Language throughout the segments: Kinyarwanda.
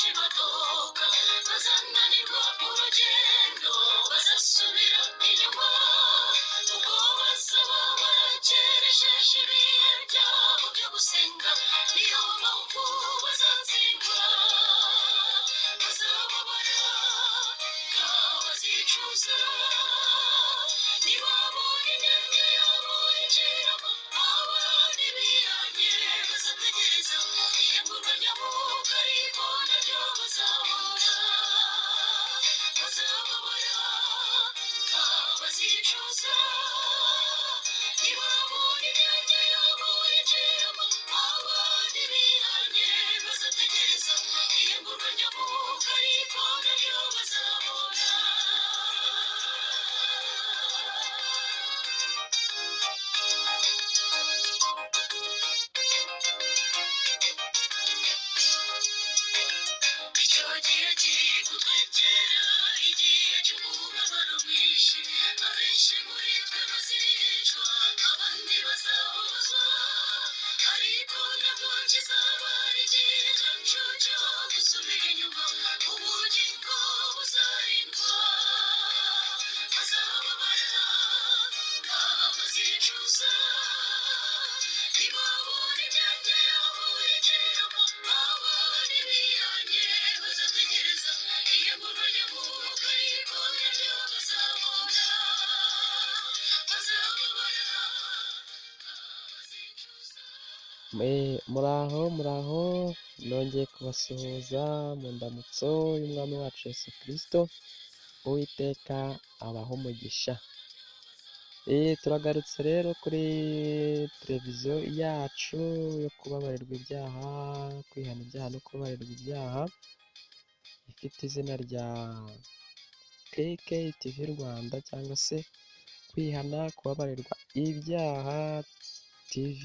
benshi badoka bazananirwa urugendo bazasubira inyuma kuko bazaba baragerejeje ibihe byabo byo gusenga niyo mpamvu bazatsindwa bazababara bazicuza ntibabonye imyanya yabo yinjiramo abandi bihanye bazategereza ihemburwa ry'amaboko ariko naryo bazabona bazababara bazicuza ntibabonye imyanya yabo yinjiramo abandi bihanye bazategereza ihemburwa ry'amaboko ariko naryo bazabona icyo gihe kiri kutwegera igihe cy'umubabaro mwinshi abenshi muri twe bazicwa abandi bazabuzwa ariko nabwo kizaba ari igihe cyacu cyo gusubira inyuma ubugingo buzarindwa bazababara bazicuza ntibabone imyanya yabo yinjiramo abandi bihanye bazategereza ihemburwa ry'amaboko ariko naryo bazabona bazababara bazicuza. muraho nongeye kubasuhuza mu ndamutso y'umwami wacu Yesu Kristo. Uwiteka abaho umugisha. Turagarutse rero kuri televiziyo yacu yo kubabarirwa ibyaha, kwihana ibyaha no kubabarirwa ibyaha, ifite izina rya KK TV Rwanda cyangwa se kwihana kubabarirwa ibyaha TV.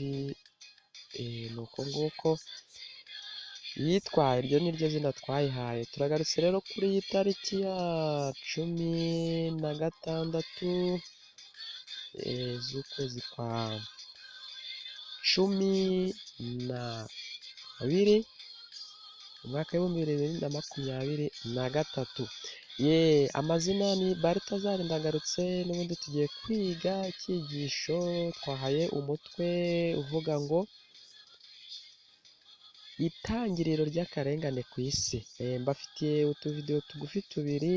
Ni uko nguko yitwaye, iryo ni ryo zina twayihaye. Turagarutse rero kuri iyi tariki ya 16 z'ukwezi kwa 12 umwaka w'2023. Amazina ni Balthazar Ndagarutse. N'ubundi tugiye kwiga icyigisho twahaye umutwe uvuga ngo itangiriro ry'akarengane ku isi. Mbafitiye utuvidewo tugufi tubiri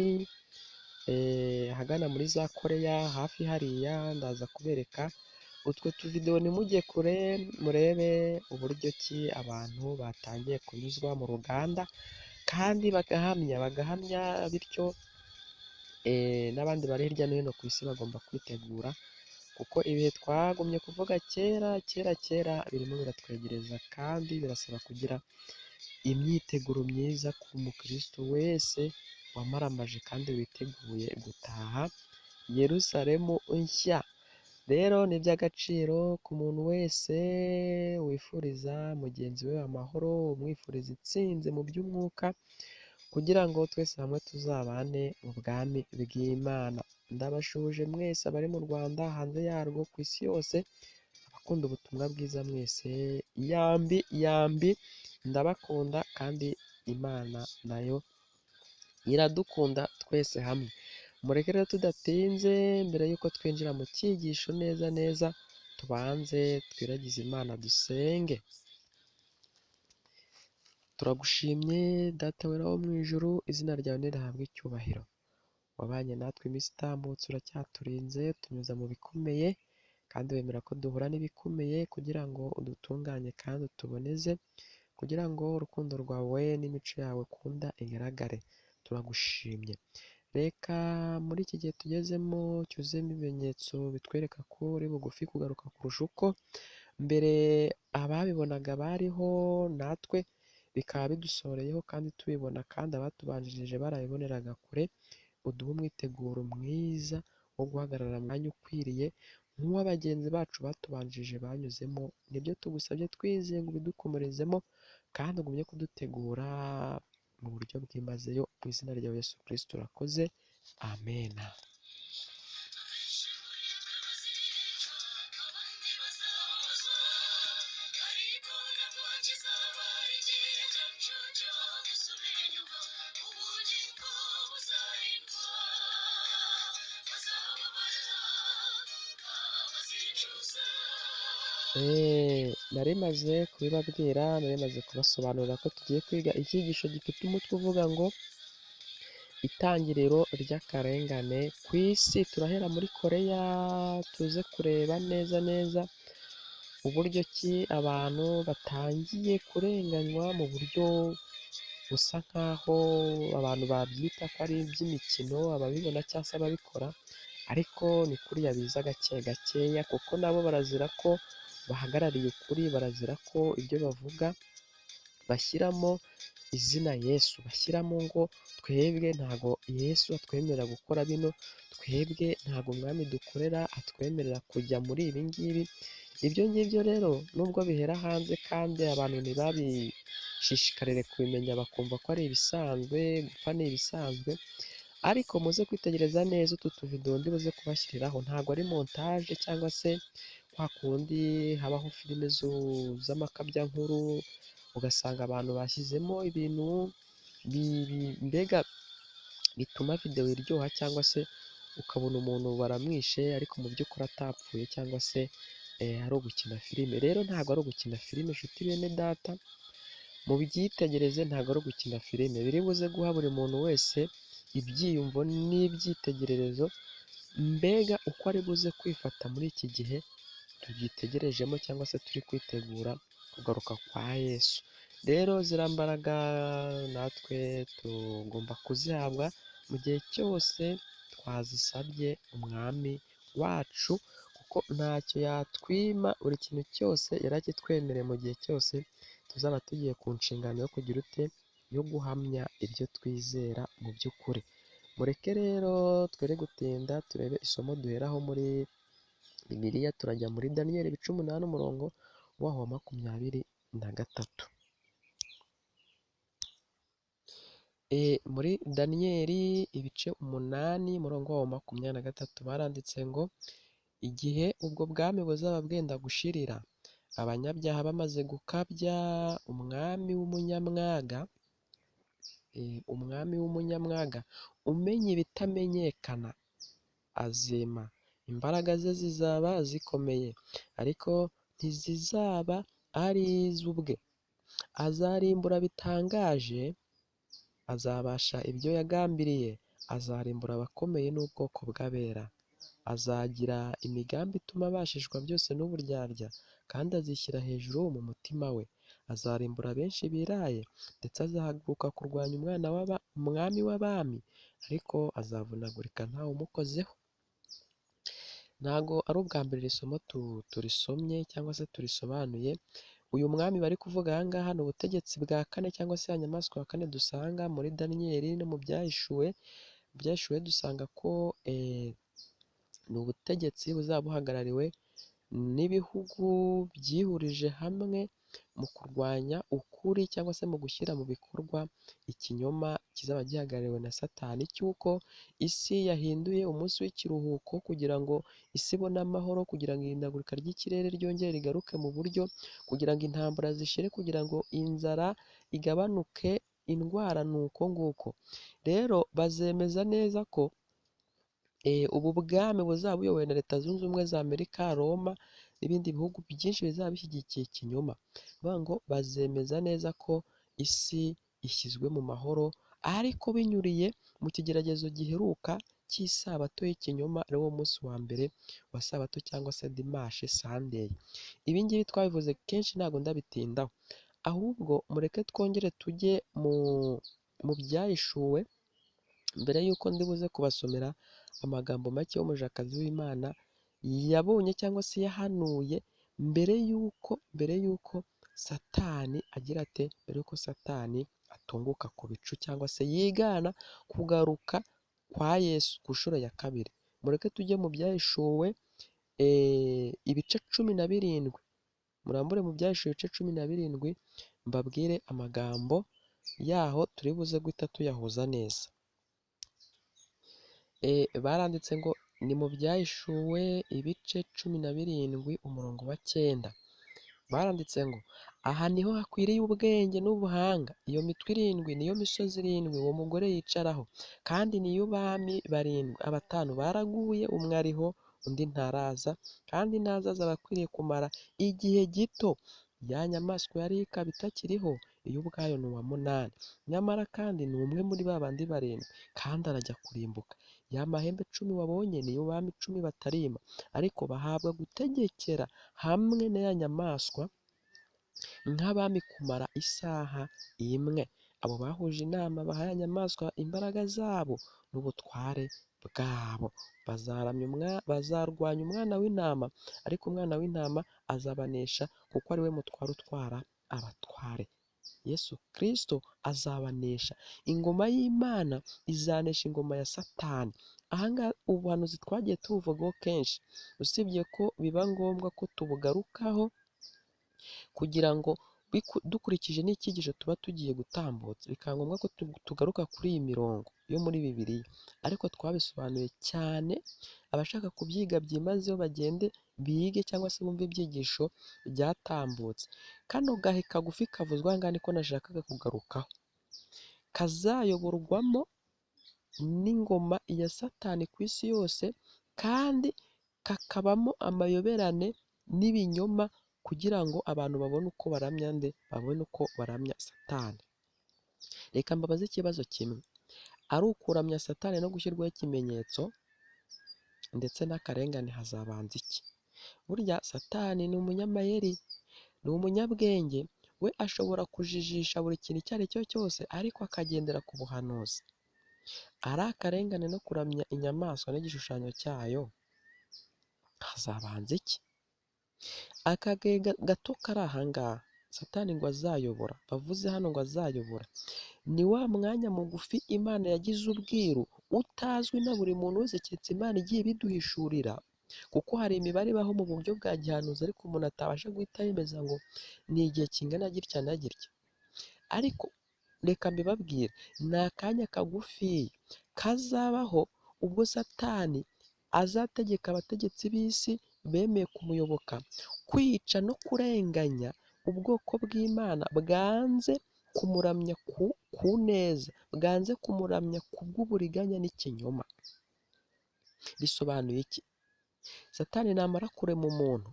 ahagana muri za Koreya hafi hariya, ndaza kubereka utwo tuvidewo. nimujye kure murebe uburyo ki abantu batangiye kunyuzwa mu ruganda kandi bagahamya bityo n'abandi bari hirya no hino ku isi bagomba kwitegura, kuko ibihe twagumye kuvuga kera birimo biratwegereza, kandi birasaba kugira imyiteguro myiza ku mukristo wese wamaramaje kandi witeguye gutaha Yerusalemu nshya. Rero ni iby'agaciro ku muntu wese wifuriza mugenzi we amahoro, umwifuriza intsinzi mu by'umwuka, kugira ngo twese hamwe tuzabane mu bwami bw'Imana. Ndabashuje mwese abari mu Rwanda, hanze yarwo, ku isi yose, abakunda ubutumwa bwiza mwese, yambi ndabakunda, kandi Imana nayo iradukunda twese hamwe. Mureke rero tudatinze, mbere y'uko twinjira mu cyigisho neza tubanze twiragize Imana, dusenge. Turagushimye Data wera wo mu ijuru, izina ryawe nirihabwe icyubahiro. Wabanye natwe iminsi itambutse, uracyaturinze, tunyuza mu bikomeye, kandi wemera ko duhura n'ibikomeye kugira ngo udutunganye kandi utuboneze, kugira ngo urukundo rwawe n'imico yawe ukunda igaragare. Turagushimye. Reka muri iki gihe tugezemo cyuzuyemo ibimenyetso bitwereka ko uri bugufi kugaruka kurusha uko mbere ababibonaga bariho, natwe bikaba bidusohoreyeho kandi tubibona, kandi abatubanjirije barabiboneraga kure. Uduhe umwiteguro mwiza wo guhagarara mu mwanya ukwiriye nk'uwo bagenzi bacu batubanjirije banyuzemo. Nibyo tugusabye twizeye ngo ubidukomerezemo, kandi ugumye kudutegura mu buryo bwimazeyo. Mu izina rya Yesu Kristo urakoze, amen. ariko nabwo kizaba ari igihe cyacu cyo gusubira inyuma Nari maze kubibabwira, nari maze kubasobanurira ko tugiye kwiga icyigisho gifite umutwe uvuga ngo itangiriro ry'akarengane ku isi. Turahera muri Koreya tuze kureba neza neza uburyo ki abantu batangiye kurenganywa mu buryo busa nk'aho abantu babyita ko ari iby'imikino, ababibona cyangwa se ababikora, ariko ni kuriya biza gake gakeya, kuko nabo barazira ko bahagarariye ukuri, barazira ko ibyo bavuga bashyiramo izina Yesu, bashyiramo ngo twebwe ntago Yesu atwemerera gukora bino, twebwe ntago umwami dukorera atwemerera kujya muri ibi ngibi. Ibyo ngibyo rero nubwo bihera hanze kandi abantu ntibabishishikarire kubimenya, bakumva ko ari ibisanzwe, gupfa ni ibisanzwe, ariko muze kwitegereza neza utu tuvidewo ndi buze kubashyiriraho, ntabwo ari montage cyangwa se kwa kundi habaho filime z'amakabyankuru, ugasanga abantu bashyizemo ibintu mbega bituma videwo iryoha, cyangwa se ukabona umuntu baramwishe ariko mu by'ukuri atapfuye, cyangwa se ari ugukina filime. Rero ntabwo ari ugukina filime inshuti bene data, mubyitegereze, ntabwo ari ugukina filime, biri buze guha buri muntu wese ibyiyumvo n'ibyitegererezo, mbega uko ari buze kwifata muri iki gihe tubyitegerejemo, cyangwa se turi kwitegura kugaruka kwa Yesu. Rero ziriya mbaraga natwe tugomba kuzihabwa mu gihe cyose twazisabye umwami wacu, kuko ntacyo yatwima, buri kintu cyose yarakitwemereye mu gihe cyose tuzaba tugiye ku nshingano yo kugira ute, yo guhamya ibyo twizera mu by'ukuri. Mureke rero twere gutinda, turebe isomo duheraho muri Bibiliya. Turajya muri Daniyeli ibice 8 umurongo waho wa 23. Muri Daniyeli ibice 8 umurongo waho wa 23 baranditse ngo igihe ubwo bwami buzaba bwenda gushirira, abanyabyaha bamaze gukabya, umwami w'umunyamwaga umenya ibitamenyekana azima. Imbaraga ze zizaba zikomeye, ariko ntizizaba ari iz'ubwe. Azarimbura bitangaje, azabasha ibyo yagambiriye, azarimbura abakomeye n'ubwoko bw'abera. Azagira imigambi ituma abashishwa byose n'uburyarya, kandi azishyira hejuru mu mutima we. Azarimbura benshi biraye, ndetse azahaguruka kurwanya umwami w'abami, ariko azavunagurika ntawe umukozeho. Ntago ari ubwa mbere iri somo turisomye cyangwa se turisobanuye. Uyu mwami bari kuvuga aha ngaha ni ubutegetsi bwa kane, cyangwa se ya nyamaswa ya kane dusanga muri Daniyeli no mu byahishuwe dusanga ko ni ubutegetsi buzaba buhagarariwe n'ibihugu byihurije hamwe mu kurwanya ukuri, cyangwa se mu gushyira mu bikorwa ikinyoma kizaba gihagarariwe na Satani, cy'uko isi yahinduye umunsi w'ikiruhuko kugira ngo isi ibone amahoro, kugira ngo ihindagurika ry'ikirere ryongere rigaruke mu buryo, kugira ngo intambara zishire, kugira ngo inzara igabanuke, indwara ni uko nguko. Rero bazemeza neza ko ubu bwami buzaba buyobowe na Leta Zunze Ubumwe za Amerika, Roma n'ibindi bihugu byinshi bizaba bishyigikiye ikinyoma. Bavuga ngo bazemeza neza ko isi ishyizwe mu mahoro, ariko binyuriye mu kigeragezo giheruka cy'isabato y'ikinyoma, ari wo munsi wa mbere wa sabato, cyangwa se dimanche Sunday. Ibi ngibi twabivuze kenshi, ntabwo ndabitindaho, ahubwo mureke twongere tujye mu byahishuwe, mbere y'uko ndi buze kubasomera amagambo make y'umujakazi w'Imana yabonye, cyangwa se yahanuye mbere y'uko Satani agira ate, mbere y'uko Satani atunguka ku bicu, cyangwa se yigana kugaruka kwa Yesu ku nshuro ya kabiri. Mureke tujye mu byahishuwe ibice 17, murambure mu byahishuwe ibice 17 mbabwire amagambo yaho turi buze guhita tuyahuza neza. Baranditse ngo ni mu byahishuwe ibice 17 umurongo wa 9. Baranditse ngo aha niho hakwiriye ubwenge n'ubuhanga, iyo mitwe 7 niyo misozi 7 uwo mugore yicaraho, kandi niyo bami 7, 5 baraguye, umwe ariho undi ntaraza, kandi nazaza aba akwiriye kumara igihe gito. Ya nyamaswa yari ikaba itakiriho, iyo ubwayo ni uwa munani, nyamara kandi ni umwe muri ba bandi barindwi, kandi arajya kurimbuka. Ya mahembe 10 wabonye niyo bami 10 batarima, ariko bahabwa gutegekera hamwe na ya nyamaswa nk'abami kumara isaha imwe. Abo bahuje inama baha ya nyamaswa imbaraga zabo n'ubutware bwabo. Bazarwanya umwana w'intama, ariko umwana w'intama azabanesha, kuko ari we mutware utwara abatware. Yesu Kristo azabanesha. Ingoma y'Imana izanesha ingoma ya Satani. Ahangaha ubuhanuzi twagiye tubuvugaho kenshi, usibye ko biba ngombwa ko tubugarukaho kugira ngo dukurikije n'icyigisho tuba tugiye gutambutsa, bikaba ngombwa ko tugaruka kuri iyi mirongo yo muri Bibiliya, ariko twabisobanuye cyane. Abashaka kubyiga byimazeyo bagende bige cyangwa se bumve ibyigisho byatambutse. Kano gahe kagufi kavuzwe aha ngaha niko nashakaga kugarukaho. Kazayoborwamo n'ingoma ya Satani ku isi yose, kandi kakabamo amayoberane n'ibinyoma, kugira ngo abantu babone uko baramya nde? Babone uko baramya Satani. Reka mbabaze ikibazo kimwe: ari ukuramya Satani no gushyirwaho ikimenyetso ndetse n'akarengane, hazabanza iki? Burya Satani ni umunyamayeri, ni umunyabwenge. We ashobora kujijisha buri kintu icyo ari cyo cyose, ariko akagendera ku buhanuzi. Ari akarengane no kuramya inyamaswa n'igishushanyo cyayo, hazabanza iki? Aka gato kari aha ngaha Satani ngo azayobora, bavuze hano ngo azayobora, ni wa mwanya mugufi Imana yagize ubwiru utazwi na buri muntu wese, keretse Imana igiye ibiduhishurira. Kuko hari imibare ibaho mu buryo bwa gihanuzi, ariko umuntu atabasha guhita yemeza ngo ni igihe kingana gitya na gitya. Ariko reka mbibabwire, ni akanya kagufi kazabaho ubwo Satani azategeka abategetsi b'isi bemeye kumuyoboka kwica no kurenganya ubwoko bw'Imana bwanze kumuramya ku neza, bwanze kumuramya ku bw'uburiganya n'ikinyoma. Bisobanuye iki? Satani namara kurema umuntu,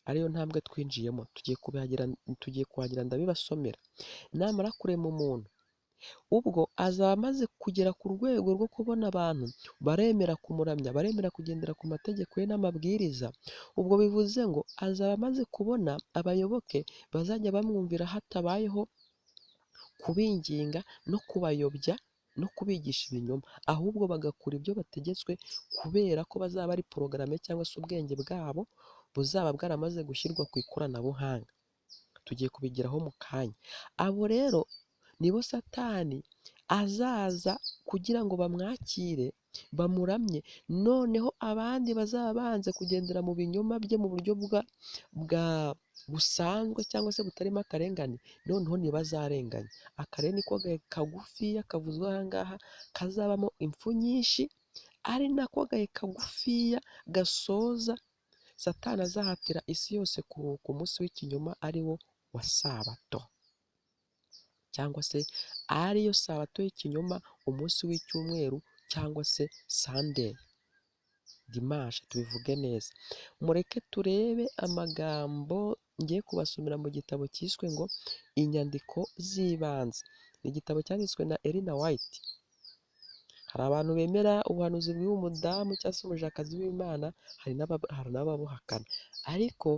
ariyo ntambwe twinjiyemo, tugiye kuhagira ndabibasomera. Namara kurema umuntu, ubwo azaba amaze kugera ku rwego rwo kubona abantu baremera kumuramya, baremera kugendera ku mategeko ye n'amabwiriza. Ubwo bivuze ngo azaba amaze kubona abayoboke bazajya bamwumvira, hatabayeho kubinginga no kubayobya no kubigisha ibinyoma, ahubwo bagakora ibyo bategetswe, kubera ko bazaba ari porogaramu cyangwa se ubwenge bwabo buzaba bwaramaze gushyirwa ku ikoranabuhanga. Tugiye kubigeraho mu kanya. Abo rero nibo Satani azaza kugira ngo bamwakire, bamuramye. Noneho abandi bazaba banze kugendera mu binyoma bye mu buryo busanzwe cyangwa se butarimo akarengane, noneho ntibazarenganya. Akarere niko gahe kagufiya kavuzwe aha ngaha, kazabamo impfu nyinshi, ari nako gahe kagufiya gasoza Satani azahatira isi yose kuruhuka umunsi w'ikinyoma, ari wo wa Sabato, cyangwa se ariyo Sabato y'ikinyoma, umunsi w'icyumweru, cyangwa se Sunday, Dimanche, tubivuge neza. Mureke turebe amagambo ngiye kubasomera mu gitabo cyiswe ngo Inyandiko z'ibanze. Ni igitabo cyanditswe na Ellen White. Hari abantu bemera ubuhanuzi bw'uyu mudamu cyangwa se umujakazi w'Imana, hari n'ababuhakana, ariko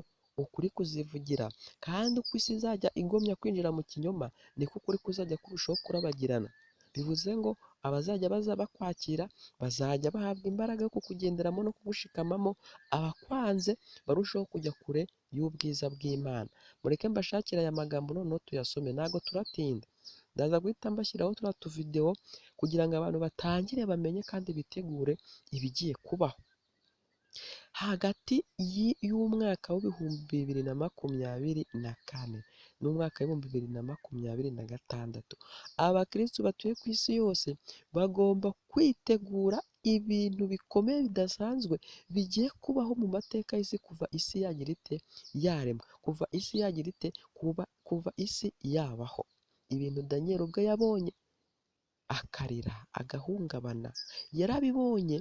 ukuri kuzivugira. Kandi uko isi izajya igomya kwinjira mu kinyoma, niko ukuri kuzajya kurushaho kurabagirana. Bivuze ngo abazajya baza bakwakira bazajya bahabwa imbaraga yo kukugenderamo no kugushikamamo, abakwanze barushaho kujya kure y'ubwiza bw'Imana. Mureke mbashakire aya magambo noneho tuyasome, ntabwo turatinda. Ndaza guhita mbashyiraho turiya tuvidewo kugira ngo abantu batangire bamenye kandi bitegure ibigiye kubaho. Hagati y'umwaka w'ibihumbi 2024 n'umwaka w'ibihumbi 2026, abakristo batuye ku isi yose bagomba kwitegura ibintu bikomeye bidasanzwe bigiye kubaho mu mateka y'isi, kuva isi yagira ite? Yaremwa. Kuva isi yagira ite? Kuva isi yabaho. Ibintu Daniel ubwo yabonye akarira agahungabana, yarabibonye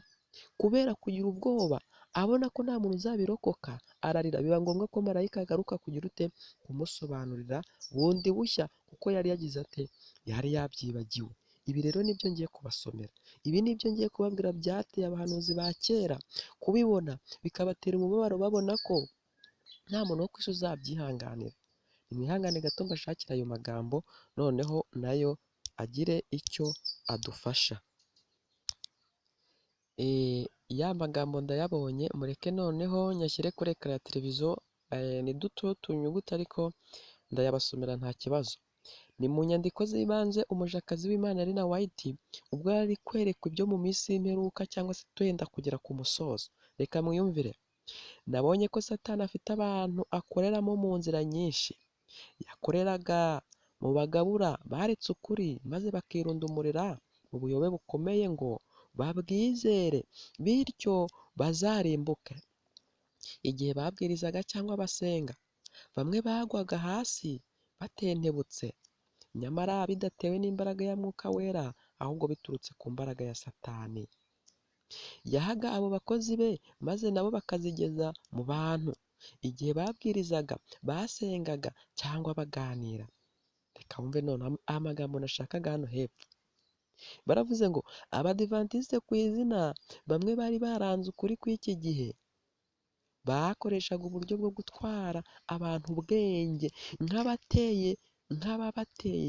kubera kugira ubwoba abona ko nta muntu uzabirokoka, ararira. Biba ngombwa ko marayika agaruka kugira ute, kumusobanurira bundi bushya, kuko yari yagize ate, yari yabyibagiwe. Ibi rero nibyo ngiye kubasomera, ibi nibyo ngiye kubabwira byateye abahanuzi ba kera kubibona bikabatera umubabaro, babona ko nta muntu wo ku isi uzabyihanganira. Nimwihangane gato mbashakira ayo magambo, noneho nayo agire icyo adufasha. Ya magambo ndayabonye, mureke noneho nyashyire kuri ekara ya televiziyo. Ni duto tunyuguti ariko ndayabasomera nta kibazo. Ni mu nyandiko z'ibanze umujakazi w'Imana Ry'Akarengane White ubwo yari kwerekwa ibyo mu minsi y'imperuka, cyangwa se twenda kugera ku musozo. Reka mwiyumvire. Nabonye ko Satani afite abantu akoreramo mu nzira nyinshi. Yakoreraga mu bagabura baretse ukuri maze bakirundumurira mu buyobe bukomeye ngo babwizere, bityo bazarimbuke. Igihe babwirizaga cyangwa basenga, bamwe bagwaga hasi batentebutse, nyamara bidatewe n'imbaraga ya Mwuka Wera, ahubwo biturutse ku mbaraga ya Satani. Yahaga abo bakozi be maze nabo bakazigeza mu bantu. Igihe babwirizaga, basengaga cyangwa baganira. Reka wumve none amagambo nashakaga hano hepfo. Baravuze ngo abadivantisite ku izina, bamwe bari baranze ukuri kw'iki gihe, bakoreshaga uburyo bwo gutwara abantu ubwenge nk'ababateye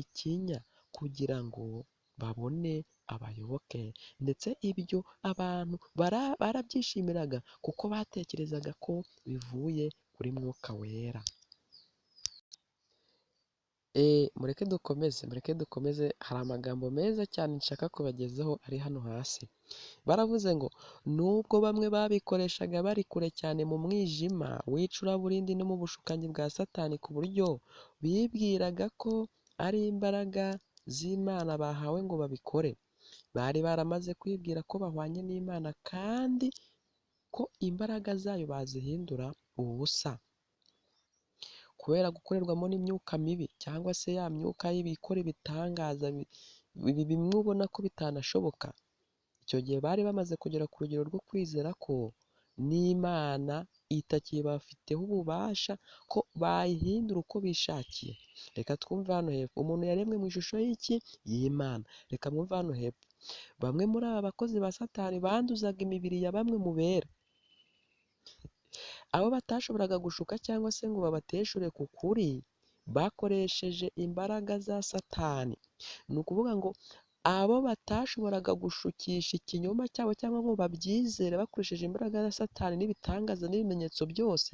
ikinya kugira ngo babone abayoboke, ndetse ibyo abantu barabyishimiraga kuko batekerezaga ko bivuye kuri Mwuka Wera. Mureke dukomeze, hari amagambo meza cyane nshaka kubagezaho ari hano hasi. Baravuze ngo nubwo bamwe babikoreshaga bari kure cyane mu mwijima w'icuraburindi no mu bushukanyi bwa Satani, ku buryo bibwiraga ko ari imbaraga z'Imana bahawe ngo babikore, bari baramaze kwibwira ko bahwanye n'Imana kandi ko imbaraga zayo bazihindura ubusa. Kubera gukorerwamo n'imyuka mibi, cyangwa se ya myuka y'ibikora ibitangaza bimwe ubona ko bitanashoboka. Icyo gihe bari bamaze kugera ku rugero rwo kwizera ko n'Imana itakibafiteho ububasha, ko bayihindura uko bishakiye. Reka twumve hano hepfo. Umuntu yaremwe mu ishusho y'iki? Y'Imana. Reka mwumve hano hepfo. Bamwe muri aba bakozi ba Satani banduzaga imibiri ya bamwe mu bera, abo batashoboraga gushuka cyangwa se ngo babateshure ku kuri, bakoresheje imbaraga za Satani. Ni ukuvuga ngo abo batashoboraga gushukisha ikinyoma cyabo cyangwa ngo babyizere bakoresheje imbaraga za Satani n'ibitangaza n'ibimenyetso byose,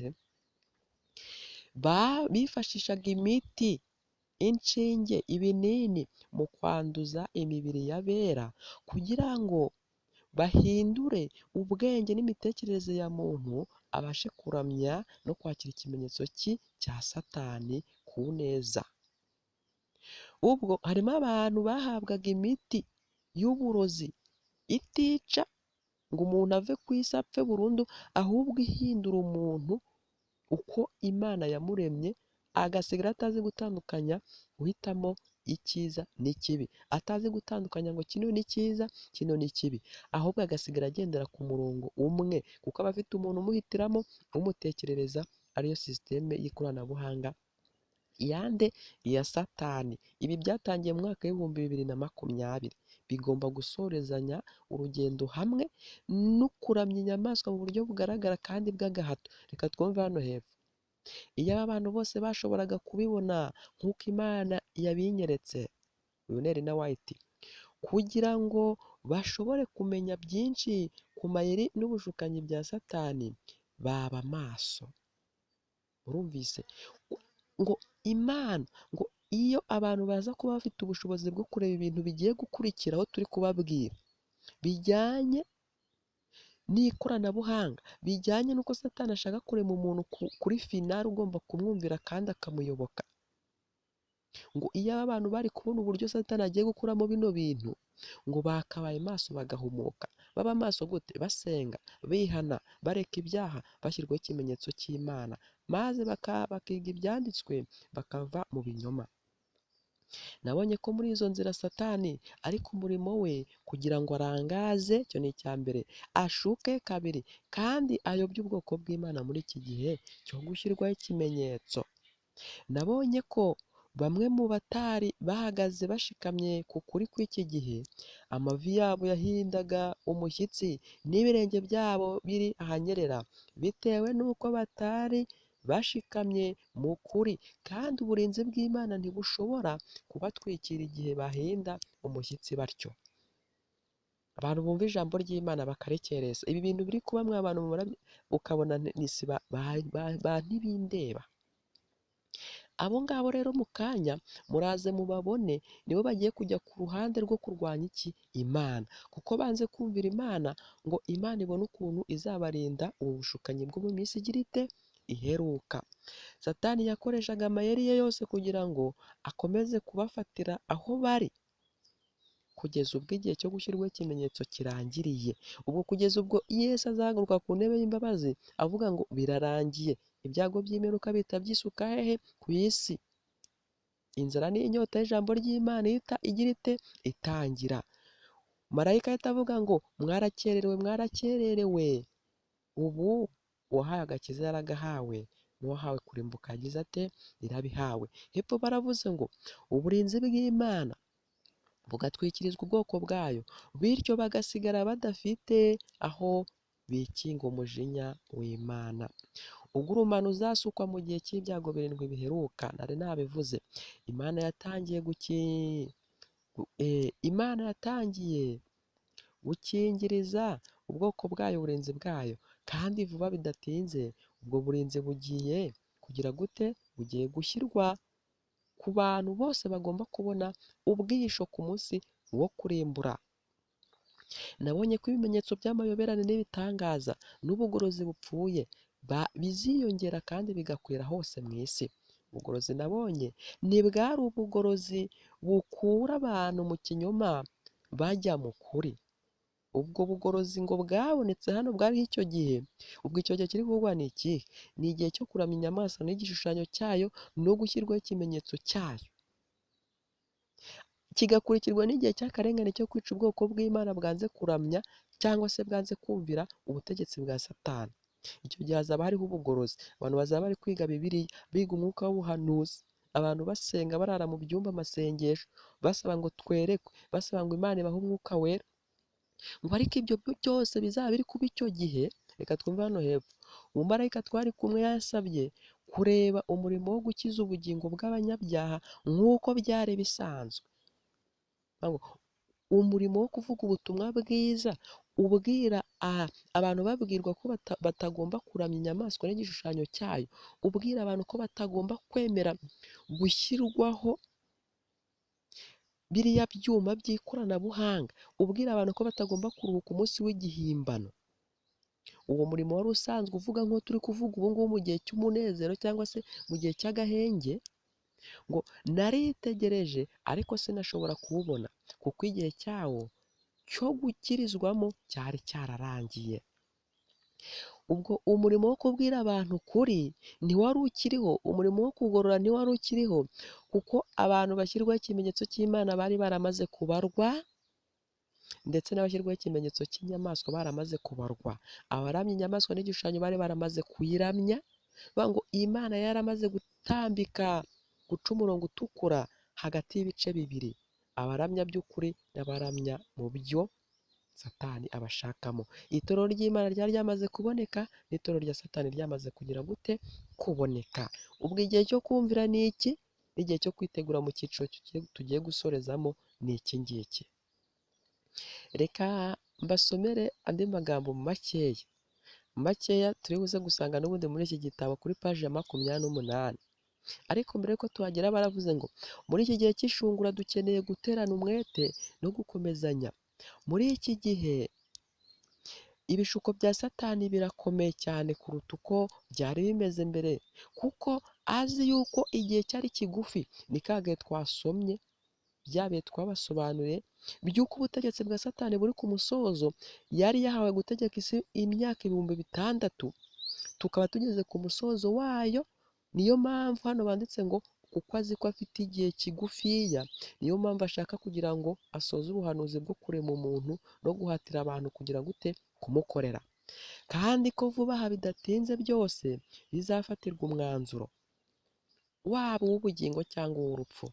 bifashishaga imiti, inshinge, ibinini mu kwanduza imibiri y'abera, kugira ngo bahindure ubwenge n'imitekerereze ya muntu, abashe kuramya no kwakira ikimenyetso cya Satani ku neza. Ubwo harimo abantu bahabwaga imiti y'uburozi itica ngo umuntu ave ku isi apfe burundu, ahubwo ihindura umuntu uko Imana yamuremye, agasigara atazi gutandukanya, guhitamo icyiza n'ikibi, atazi gutandukanya ngo kino ni cyiza, kino ni kibi, ahubwo agasigara agendera ku murongo umwe, kuko aba afite umuntu umuhitiramo, umutekerereza, ariyo sisiteme y'ikoranabuhanga yande iya Satani. Ibi byatangiye mu mwaka w'ibihumbi 2020. Bigomba gusorezanya urugendo hamwe no kuramya inyamaswa mu buryo bugaragara kandi bw'agahato. Reka twumve hano hepfo. Iyo abantu bose bashoboraga kubibona nk'uko Imana yabinyeretse, Ry'Akarengane White, kugira ngo bashobore kumenya byinshi ku mayeri n'ubushukanyi bya Satani, baba maso. Urumvise ngo Imana, ngo iyo abantu baza kuba bafite ubushobozi bwo kureba ibintu bigiye gukurikiraho turi kubabwira, bijyanye n'ikoranabuhanga, bijyanye n'uko Satani ashaka kurema umuntu kuri finari ugomba kumwumvira kandi akamuyoboka, ngo iyo abantu bari kubona uburyo Satani agiye gukuramo bino bintu, ngo bakabaye maso bagahumuka. Baba maso gute? Basenga, bihana, bareka ibyaha, bashyirwaho ikimenyetso cy'Imana, maze bakiga ibyanditswe, bakava mu binyoma. Nabonye ko muri izo nzira Satani ariko umurimo we kugira ngo arangaze, icyo ni icya mbere, ashuke kabiri, kandi ayobye ubwoko bw'Imana muri iki gihe cyo gushyirwaho ikimenyetso. Nabonye ko bamwe mu batari bahagaze bashikamye ku kuri kw'iki gihe, amavi yabo yahindaga umushyitsi n'ibirenge byabo biri ahanyerera, bitewe n'uko batari bashikamye mu kuri, kandi uburinzi bw'Imana ntibushobora kubatwikira igihe bahinda umushyitsi batyo. Abantu bumva ijambo ry'Imana bakarekereza, ibi bintu biri kuba mwa bantu ukabona ntibindeba. Abo ngabo rero mu kanya muraze mubabone, nibo bagiye kujya ku ruhande rwo kurwanya iki? Imana, kuko banze kumvira Imana ngo Imana ibone ukuntu izabarinda ubu bushukanyi bwo mu minsi igira ite? Iheruka. Satani yakoreshaga amayeri ye yose kugira ngo akomeze kubafatira aho bari, kugeza ubwo igihe cyo gushyirwaho ikimenyetso kirangiriye. Ubwo kugeza ubwo Yesu azahaguruka ku ntebe y'imbabazi avuga ngo birarangiye, ibyago by'imperuka bihita byisuka hehe? Ku isi. Inzara n'inyota y'ijambo ry'Imana igira ite? Itangira. Marayika ahita avuga ngo mwarakererewe, mwarakererewe. Ubu uwahawe agakiza yaragahawe, n'uwahawe kurimbuka yagize ate? Irabihawe. Hepfo baravuze ngo uburinzi bw'Imana bugatwikirizwa ubwoko bwayo, bityo bagasigara badafite aho bikinga umujinya w'Imana. Ugurumana uzasukwa mu gihe cy'ibyago birindwi biheruka, nari nabivuze. Imana yatangiye gukingiriza ubwoko bwayo uburinzi bwayo, kandi vuba bidatinze ubwo burinzi bugiye kugira gute? Bugiye gushyirwa ku bantu bose bagomba kubona ubwihisho ku munsi wo kurimbura. Nabonye ko ibimenyetso by'amayoberane n'ibitangaza n'ubugorozi bupfuye biziyongera kandi bigakwira hose mu isi. Ubugorozi nabonye ntibwari ubugorozi bukura abantu mu kinyoma bajya mu kuri. Ubwo bugorozi ngo bwabonetse hano bwariho icyo gihe. Ubwo icyo gihe kiri kuvugwa ni ikihe? Ni igihe cyo kuramya inyamaswa n'igishushanyo cyayo no gushyirwaho ikimenyetso cyayo, kigakurikirwa n'igihe cy'akarengane cyo kwica ubwoko bw'Imana bwanze kuramya cyangwa se bwanze kumvira ubutegetsi bwa Satani. Icyo gihe hazaba hariho ubugorozi, abantu bazaba bari kwiga Bibiliya, biga umwuka w'ubuhanuzi, abantu basenga barara mu byumba amasengesho, basaba ngo twerekwe, basaba ngo Imana ibahe umwuka wera. Ngo ariko ibyo byose bizaba biri kuba icyo gihe. Reka twumve hano hepfo. Umumarayika twari kumwe yasabye kureba umurimo wo gukiza ubugingo bw'abanyabyaha nk'uko byari bisanzwe. Umurimo wo kuvuga ubutumwa bwiza, ubwira abantu babwirwa ko batagomba kuramya inyamaswa n'igishushanyo cyayo, ubwira abantu ko batagomba kwemera gushyirwaho biriya byuma by'ikoranabuhanga, ubwira abantu ko batagomba kuruhuka umunsi w'igihimbano. Uwo murimo wari usanzwe uvuga nk'uwo turi kuvuga ubu ngubu mu gihe cy'umunezero cyangwa se mu gihe cy'agahenge, ngo naritegereje ariko sinashobora kuwubona, kuko igihe cyawo cyo gukirizwamo cyari cyararangiye. Ubwo umurimo wo kubwira abantu ukuri ntiwari ukiriho, umurimo wo kugorora ntiwari ukiriho, kuko abantu bashyirwaho ikimenyetso cy'Imana bari baramaze kubarwa, ndetse n'abashyirwaho ikimenyetso cy'inyamaswa baramaze kubarwa. Abaramya inyamaswa n'igishushanyo bari baramaze kuyiramya, ngo Imana yaramaze gutambika, guca umurongo utukura hagati y'ibice bibiri, abaramya by'ukuri n'abaramya mu byo Satani abashakamo. Itorero ry'Imana ryari ryamaze kuboneka, n'itorero rya Satani ryamaze kugira gute? Kuboneka. Ubwo igihe cyo kumvira ni iki? N'igihe cyo kwitegura mu cyiciro tugiye gusorezamo ni iki ngiki. Reka mbasomere andi magambo makeya turi buze gusanga n'ubundi muri iki gitabo kuri paji ya 28. Ariko mbere yuko tuhagera baravuze ngo muri iki gihe cy'ishungura dukeneye guterana umwete no gukomezanya. Muri iki gihe ibishuko bya Satani birakomeye cyane kuruta uko byari bimeze mbere, kuko azi yuko igihe cyari kigufi. Ni ka gihe twasomye bya bihe twabasobanuriye by'uko ubutegetsi bwa Satani buri ku musozo. Yari yahawe gutegeka isi imyaka 6,000, tukaba tugeze ku musozo wayo. Niyo mpamvu hano banditse ngo kuko azi ko afite igihe kigufiya. Niyo mpamvu ashaka kugira ngo asoze ubuhanuzi bwo kurema umuntu no guhatira abantu kugira gute kumukorera, kandi ko vuba aha bidatinze byose bizafatirwa umwanzuro, waba uw'ubugingo cyangwa uw'urupfu.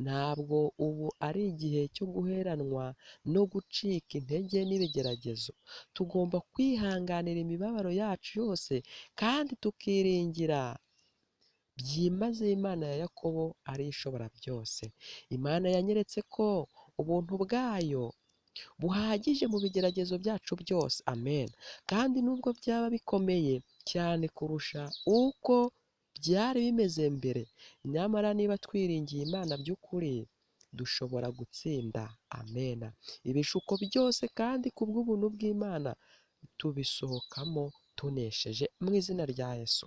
Ntabwo ubu ari igihe cyo guheranwa no gucika intege n'ibigeragezo. Tugomba kwihanganira imibabaro yacu yose kandi tukiringira byimazeyo Imana ya Yakobo ari ishobora byose. Imana yanyeretse ko ubuntu bwayo buhagije mu bigeragezo byacu byose. Amen. Kandi nubwo byaba bikomeye cyane kurusha uko byari bimeze mbere, nyamara niba twiringiye Imana by'ukuri dushobora gutsinda. Amen. Ibishuko byose kandi ku bw'ubuntu bw'Imana tubisohokamo tunesheje mu izina rya Yesu.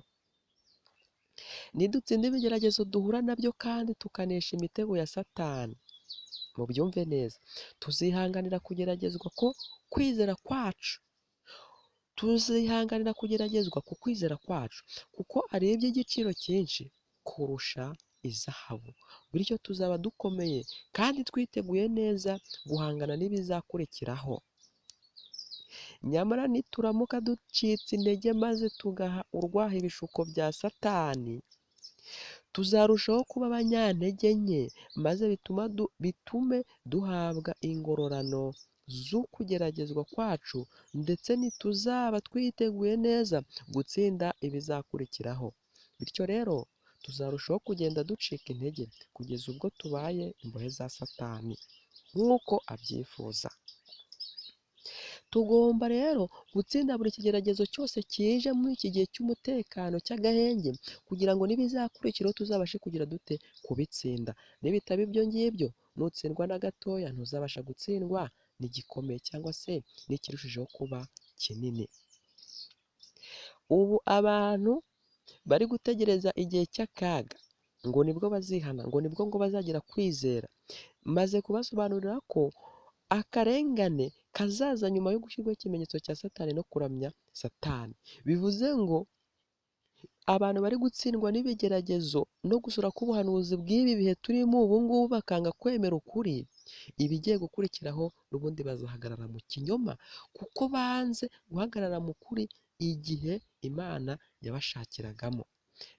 Nidutsinda ibigeragezo duhura nabyo kandi tukanesha imitego ya Satani, mubyumve neza, tuzihanganira kugeragezwa ko kwizera kwacu, tuzihanganira kugeragezwa ku kwizera kwacu, kuko ari iby'igiciro cyinshi kurusha izahabu. Bityo tuzaba dukomeye kandi twiteguye neza guhangana n'ibizakurikiraho. Nyamara nituramuka ducitse intege maze tugaha urwaho ibishuko bya Satani, tuzarushaho kuba abanyantege nke, maze bitume duhabwa ingororano z'ukugeragezwa kwacu, ndetse ntituzaba twiteguye neza gutsinda ibizakurikiraho. Bityo rero tuzarushaho kugenda ducika intege kugeza ubwo tubaye imbohe za Satani nk'uko abyifuza. Tugomba rero gutsinda buri kigeragezo cyose kije muri iki gihe cy'umutekano cy'agahenge, kugira ngo n'ibizakurikiraho tuzabashe kugira dute kubitsinda. Nibitaba ibyo ngibyo, nutsindwa na gatoya ntuzabasha gutsindwa n'igikomeye cyangwa se n'ikirushijeho kuba kinini. Ubu abantu bari gutegereza igihe cy'akaga ngo nibwo bazihana, ngo nibwo ngo bazagira kwizera. Maze kubasobanurira ko akarengane kazaza nyuma yo gushyirwaho ikimenyetso cya Satani no kuramya Satani. Bivuze ngo abantu bari gutsindwa n'ibigeragezo no gusura k'ubuhanuzi bw'ibi bihe turimo ubu ngubu bakanga kwemera ukuri, ibigiye gukurikiraho n'ubundi bazahagarara mu kinyoma, kuko banze guhagarara mu kuri igihe Imana yabashakiragamo.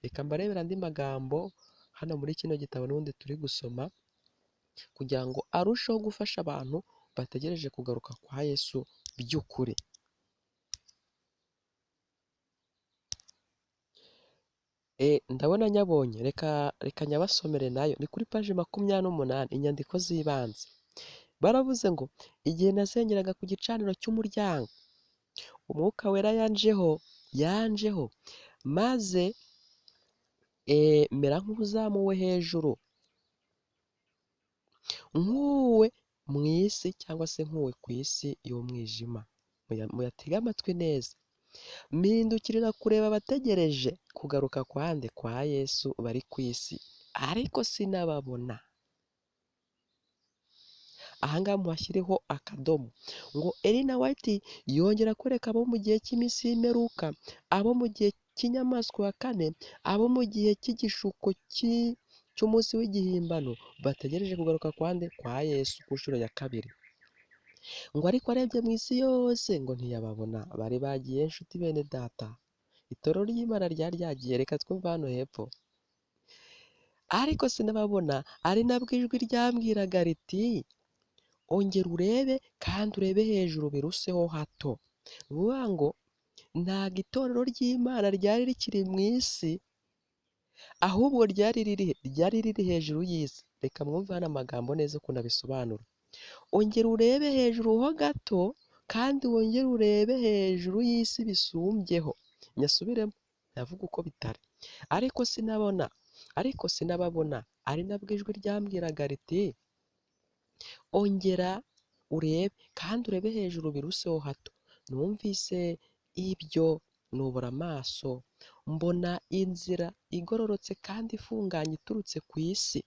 Reka mbarebera andi magambo hano muri kino gitabo n'ubundi turi gusoma, kugira ngo arusheho gufasha abantu bategereje kugaruka kwa Yesu by'ukuri. Ndabona nyabonye, reka nyabasomere nayo. Ni kuri paji 28, inyandiko z'ibanze. Baravuze ngo igihe nasengeraga ku gicaniro cy'umuryango, umwuka wera yanjeho maze mera nk'uzamuwe hejuru, nkuwe mu isi cyangwa se nkuwe ku isi y'umwijima. Muyatege amatwi neza. Mpindukirira kureba abategereje kugaruka kwande kwa Yesu bari ku isi, ariko sinababona. Ahangaha muhashyireho akadomo ngo Elina White yongera kwereka abo mu gihe cy'iminsi y'imperuka, abo mu gihe cy'inyamaswa ya kane, abo mu gihe cy'igishuko cy'umunsi w'igihimbano bategereje kugaruka kwande kwa Yesu ku nshuro ya kabiri. Ngo ariko arebye mu isi yose ngo ntiyababona. Bari bagiye inshuti bene data, itorero ry'Imana ryari ryagiye. Reka twumve hano hepfo. Ariko sinababona, ari nabwo ijwi ryambwiraga riti ongera urebe kandi urebe hejuru biruseho hato. Bivuga ngo ntabwo itorero ry'Imana ryari rikiri mu isi, ahubwo ryari riri hejuru y'isi. Reka mwumve hano amagambo neza ukuntu abisobanura. Ongera urebe hejuru ho gato kandi wongere urebe hejuru y'isi bisumbyeho. Nyasubiremo ndavuga uko bitari. Ariko sinababona, ari nabwo ijwi ryambwiraga riti ongera urebe kandi urebe hejuru biruseho hato. Numvise ibyo nubura amaso, mbona inzira igororotse kandi ifunganye iturutse ku isi.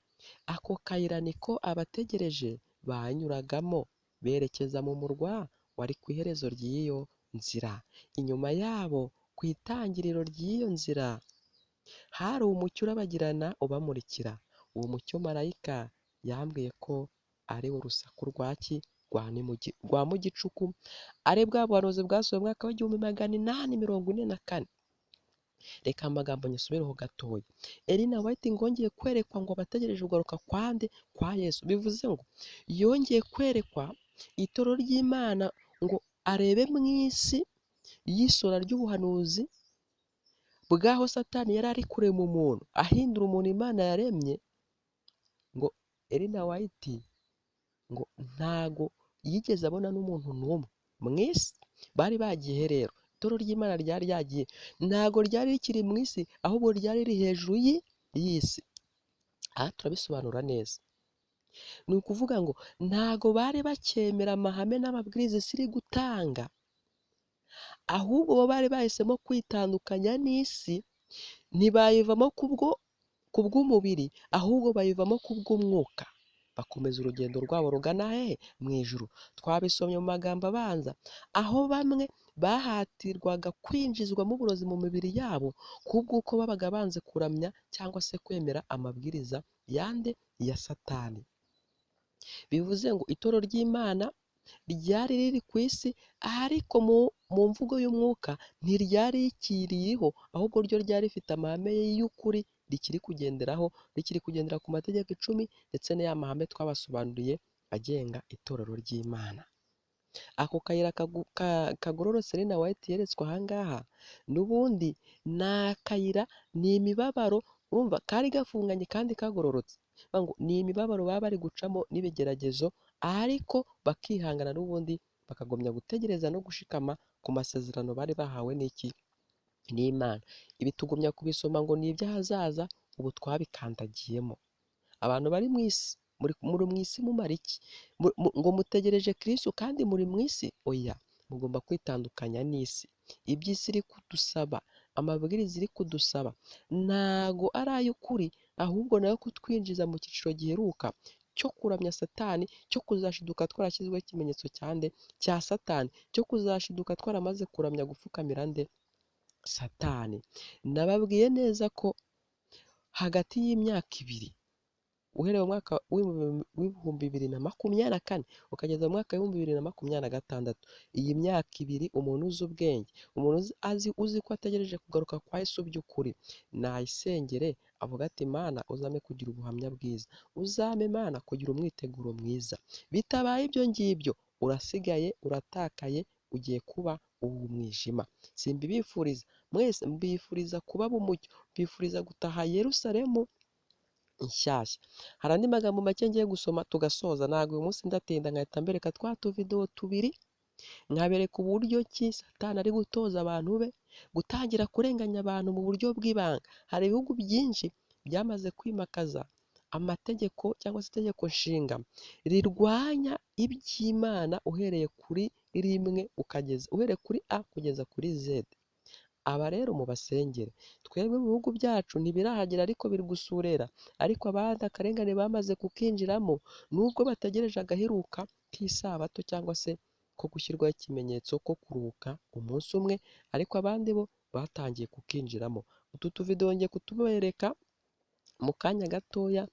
Ako kayira niko abategereje banyuragamo berekeza mu murwa wari ku iherezo ry'iyo nzira. Inyuma yabo ku itangiriro ry'iyo nzira hari umucyo urabagirana ubamurikira. uwo mucyo marayika yambwiye ko ari urusaku rwa mu gicuku, ari bwa buhanuzi bwasohoye mu mwaka w'1844. reka amagambo nyasubireho gatoya. Elina White ngongeye kwerekwa ngo abategereje kugaruka kwa Yesu, bivuze ngo yongeye kwerekwa itorero ry'Imana ngo arebe mu isi y'isora ry'ubuhanuzi bwaho Satani yari ari kurema umuntu, ahindura umuntu Imana yaremye. Ngo Elina White ngo ntago yigeze abona n'umuntu n'umwe mu isi. Bari bagiye rero, itorero ry'Imana ryari ryagiye, ntago ryari rikiri mu isi, ahubwo ryari riri hejuru y'isi. Aha turabisobanura neza. Ni ukuvuga ngo ntago bari bacyemera amahame n'amabwiriza isi iri gutanga, ahubwo bo bari bahisemo kwitandukanya n'isi. Ntibayivamo kubw'umubiri, ahubwo bayivamo kubw'umwuka, bakomeza urugendo rwabo rugana hehe? Mu ijuru. Twabisomye mu magambo abanza, aho bamwe bahatirwaga kwinjizwamo uburozi mu mibiri yabo kubw'uko babaga banze kuramya cyangwa se kwemera amabwiriza ya Satani. Bivuze ngo itorero ry'Imana ryari riri ku isi, ariko mu mvugo y'umwuka ntiryari rikiriho, ahubwo ryo ryari rifite amahame y'ukuri rikiri kugendera ku mategeko 10 ndetse n'aya mahame twabasobanuriye agenga itorero ry'Imana. Ako kayira kagororotse Elina White yeretswe ahangaha, n'ubundi ni akayira, ni imibabaro, urumva kari gafunganye kandi kagororotse. Ngo ni imibabaro baba bari gucamo n'ibigeragezo, ariko bakihangana n'ubundi bakagomya gutegereza no gushikama ku masezerano bari bahawe n'Imana. Ibi tugumya kubisoma ngo ni iby'ahazaza, ubu twabikandagiyemo. Abantu bari mu isi, muri mu isi mumara iki? Ngo mutegereje Kristo kandi muri mu isi? Oya, mugomba kwitandukanya n'isi. Iby'isi iri kudusaba, amabwiriza iri kudusaba, ntago ari ay'ukuri, ahubwo nayo kutwinjiza mu cyiciro giheruka cyo kuramya Satani, cyo kuzashiduka twarashyizweho ikimenyetso cya Satani, cyo kuzashiduka twaramaze kuramya gupfukamira Satani. Nababwiye neza ko hagati y'imyaka 2, uhereye mu mwaka w'ibihumbi 2024 ukageza mu mwaka w'ibihumbi 2026, iyi myaka 2 umuntu uzi ubwenge, umuntu uzi ko ategereje kugaruka kwa Yesu by'ukuri, nayisengere avuga ati Mana uzame kugira ubuhamya bwiza, uzame Mana kugira umwiteguro mwiza. Bitabaye ibyo ngibyo urasigaye, uratakaye, ugiye kuba uw'umwijima. Simbibifuriza mwese, mbifuriza kuba b'umucyo, mbifuriza gutaha Yerusalemu inshyashya. Hari andi magambo make ngiye gusoma tugasoza. Ntabwo uyu munsi ndatinda, nkahita mbereka twa tuvidewo 2, nkabereka uburyo ki Satani ari gutoza abantu be gutangira kurenganya abantu mu buryo bw'ibanga. Hari ibihugu byinshi byamaze kwimakaza amategeko cyangwa se itegeko nshinga rirwanya iby'Imana, uhereye kuri uhereye kuri A kugeza kuri Z. Aba rero mubasengere. Twebwe mu bihugu byacu ntibirahagera, ariko biri gusurera, ariko abandi akarengane bamaze kukinjiramo, nubwo bategereje agaheruka k'isabato cyangwa se ko gushyirwaho ikimenyetso ko kuruhuka umunsi umwe, ariko abandi bo batangiye kukinjiramo. Utu tuvidewo ngiye kutubereka mu kanya gatoya,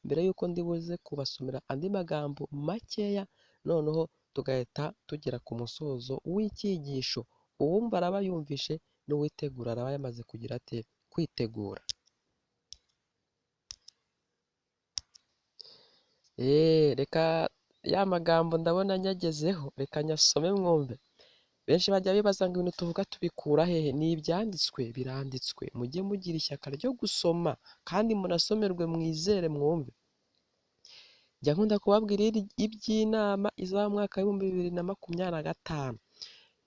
mbere y'uko ndibuze kubasomera andi magambo makeya, noneho tugahita tugera ku musozo w'icyigisho. Uwumva araba yumvishe, n'uwitegura araba yamaze kugira ate? Kwitegura. Reka ya magambo ndabona nyagezeho, reka nyasome mwumve. Benshi bajya bibaza ngo ibintu tuvuga tubikura hehe? Ni ibyanditswe, biranditswe. Mujye mugira ishyaka ryo gusoma kandi munasomerwe, mwizere mwumve. Njya nkunda kubabwira iby'inama izaba mu mwaka w'2025.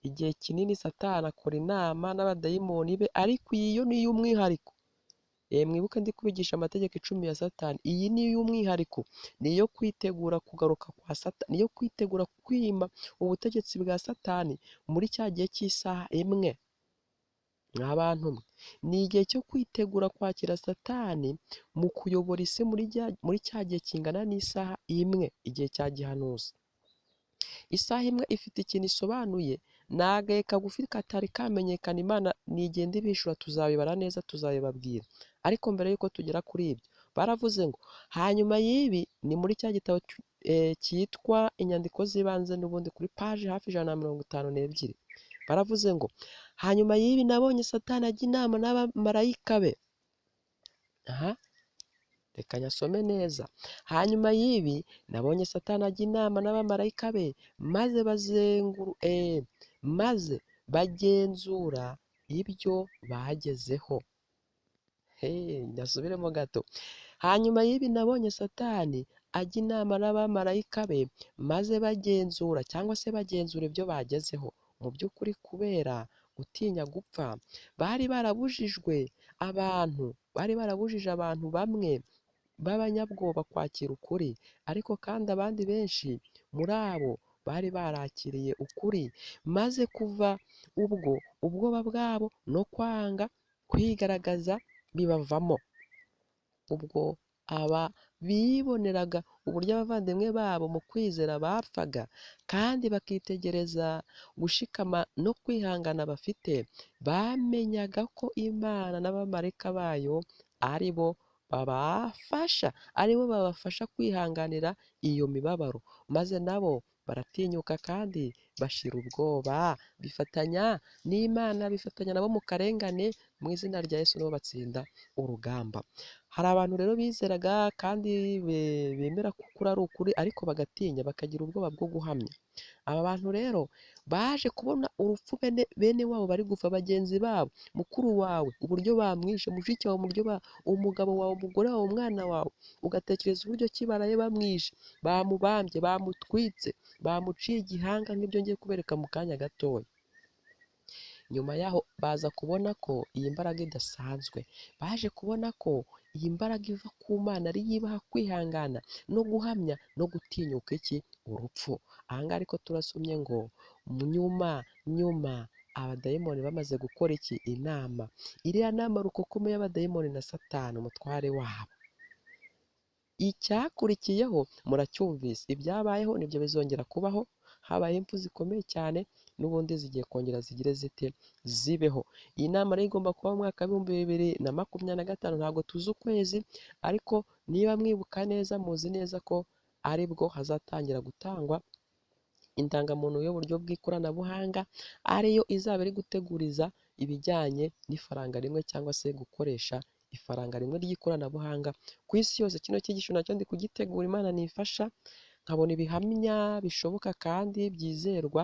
Igihe kinini Satani akora inama n'abadayimoni be, ariko iyi yo ni iy'umwihariko. Mwibuke ndi kubigisha amategeko 10 ya Satani. Iyi ni iy'umwihariko, niyo kwitegura kugaruka kwa Satani, niyo kwitegura kwima ubutegetsi bwa Satani muri cya gihe cy'isaha 1. Nk'abantu mwe, ni igihe cyo kwitegura kwakira Satani mu kuyobora isi muri cya gihe kingana n'isaha 1, igihe cya gihanuzi. Isaha 1 ifite ikintu isobanuye, ni agahe kagufi katari kamenyekana. Imana nigenda ibishura, tuzabibara neza, tuzabibabwira. Ariko mbere y'uko tugera kuri ibyo, baravuze ngo hanyuma y'ibi, ni muri cya gitabo cyitwa inyandiko z'ibanze n'ubundi kuri paji hafi 152, baravuze ngo hanyuma y'ibi nabonye Satani ajya inama n'abamarayika be. aha reka nyasome neza. Hanyuma y'ibi nabonye Satani ajya inama n'abamarayika be, maze bagenzura ibyo bagezeho. Ndasubiremo gato. Hanyuma y'ibi nabonye Satani ajya inama n'abamarayika be, maze bagenzura cyangwa se bagenzura ibyo bagezeho. Mu by'ukuri kubera gutinya gupfa, bari barabujije abantu bamwe b'abanyabwoba kwakira ukuri, ariko kandi abandi benshi muri abo bari barakiriye ukuri, maze kuva ubwo ubwoba bwabo no kwanga kwigaragaza bibavamo. Ubwo aba biboneraga uburyo abavandimwe babo mu kwizera bapfaga, kandi bakitegereza gushikama no kwihangana bafite, bamenyaga ko Imana n'abamarayika bayo ari bo babafasha kwihanganira iyo mibabaro, maze nabo baratinyuka kandi bashira ubwoba, bifatanya n'Imana, bifatanya nabo mu karengane, mu izina rya Yesu nabo batsinda urugamba. Hari abantu rero bizeraga kandi bemera ko ukuri ari ukuri, ariko bagatinya, bakagira ubwoba bwo guhamya. Aba bantu rero baje kubona urupfu bene wabo bari gupfa, bagenzi babo, mukuru wawe uburyo bamwishe, mushiki wawe uburyo umugabo wawe, umugore wawe, umwana wawe, ugatekereza uburyo ki baraye bamwishe, bamubambye, bamutwitse, bamuciye igihanga nk'ibyo ngiye kubereka mu kanya gatoya. Nyuma yaho baza kubona ko iyi mbaraga idasanzwe, baje kubona ko iyi mbaraga iva ku Mana ari yibaha kwihangana no guhamya no gutinyuka urupfu. Ahangaha ariko turasomye ngo nyuma abadayimoni bamaze gukora inama, iriya nama rukokome y'abadayimoni na Satani umutware wabo. Icyakurikiyeho muracyumvise, ibyabayeho nibyo bizongera kubaho. Habaye impfu zikomeye cyane, n'ubundi zigiye kongera zibeho. Iyi nama rero igomba kuba mu mwaka w'2025, ntabwo tuzi ukwezi, ariko niba mwibuka neza, muzi neza ko aribwo hazatangira gutangwa indangamuntu y'uburyo bw'ikoranabuhanga, ariyo izaba iri guteguriza ibijyanye n'ifaranga rimwe, cyangwa se gukoresha ifaranga rimwe ry'ikoranabuhanga ku isi yose. Kino cyigisho nacyo ndi kugitegura, Imana nifasha nkabona ibihamya bishoboka kandi byizerwa,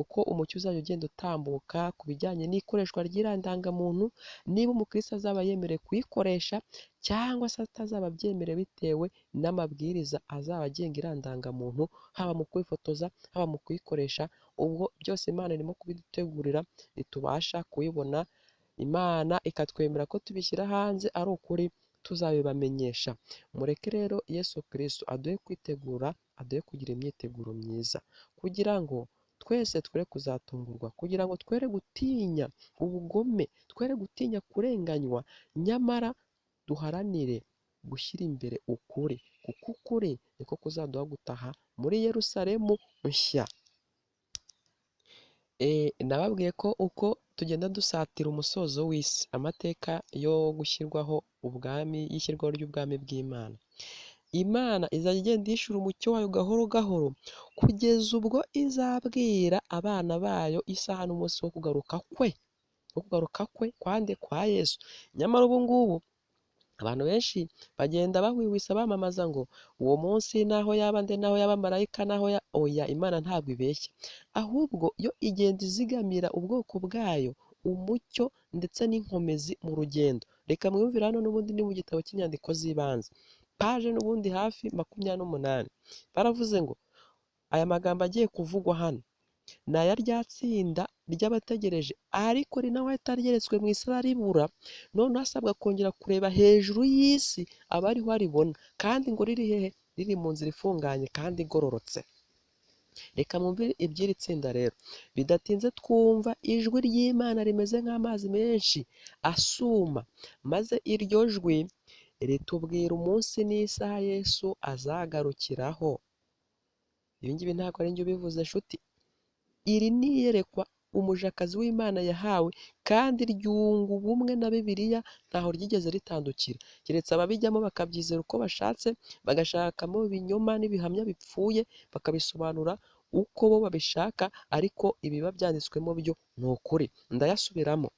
uko umucyo uzajya ugenda utambuka ku bijyanye n'ikoreshwa ry'irandangamuntu, niba umukristo azaba yemerewe kuyikoresha cyangwa se atazaba abyemerewe, bitewe n'amabwiriza azaba agenga irandangamuntu, haba mu kwifotoza, haba mu kuyikoresha. Ubwo byose Imana irimo kubidutegurira, ntitubasha kuyibona, Imana ikatwemera ko tubishyira hanze ari ukuri, tuzabibamenyesha. Mureke rero Yesu Kristo aduhe kwitegura, aduhe kugira imyiteguro myiza, kugira ngo twese twere kuzatungurwa, kugira ngo twere gutinya ubugome, twere gutinya kurenganywa, nyamara duharanire gushyira imbere ukuri, kuko ukuri niko kuzaduha gutaha muri Yerusalemu nshya. Nababwiye ko uko tugenda dusatira umusozo w'isi, amateka yo gushyirwaho y'ishyirwaho ry'ubwami bw'Imana, Imana izajya igenda yishyura umucyo wayo gahoro gahoro, kugeza ubwo izabwira abana bayo isaha n'umunsi wo kugaruka kwe kwande kwa Yesu. Nyamara ubu ngubu abantu benshi bagenda bahwihwisa bamamaza ngo uwo munsi naho yaba nde, naho yaba marayika, oya, Imana ntabwo ibeshya, ahubwo yo igenda izigamira ubwoko bwayo umucyo ndetse n'inkomezi mu rugendo. Reka mwumvire hano, n'ubundi ni mu gitabo cy'inyandiko z'ibanze, paje n'ubundi hafi 28, baravuze ngo aya magambo agiye kuvugwa hano ni aya rya tsinda ry'abategereje, ariko rinaho ataryeretswe mu isi aribura, none hasabwa kongera kureba hejuru y'isi abariho aribona, kandi ngo riri hehe? Riri mu nzira ifunganye kandi igororotse. Reka mwumvire iby'iri tsinda rero. Bidatinze twumva ijwi ry'Imana rimeze nk'amazi menshi asuma, maze iryo jwi ritubwira umunsi n'isaha Yesu azagarukiraho. Ibi ngibi ntabwo ari njye ubivuze nshuti, iri ni iyerekwa umujakazi w'Imana yahawe kandi ryunga ubumwe na Bibiliya ntaho ryigeze ritandukira, keretse ababijyamo bakabyizera uko bashatse, bagashakamo ibinyoma n'ibihamya bipfuye bakabisobanura uko bo babishaka, ariko ibiba byanditswemo byo ni ukuri. Ndayasubiramo,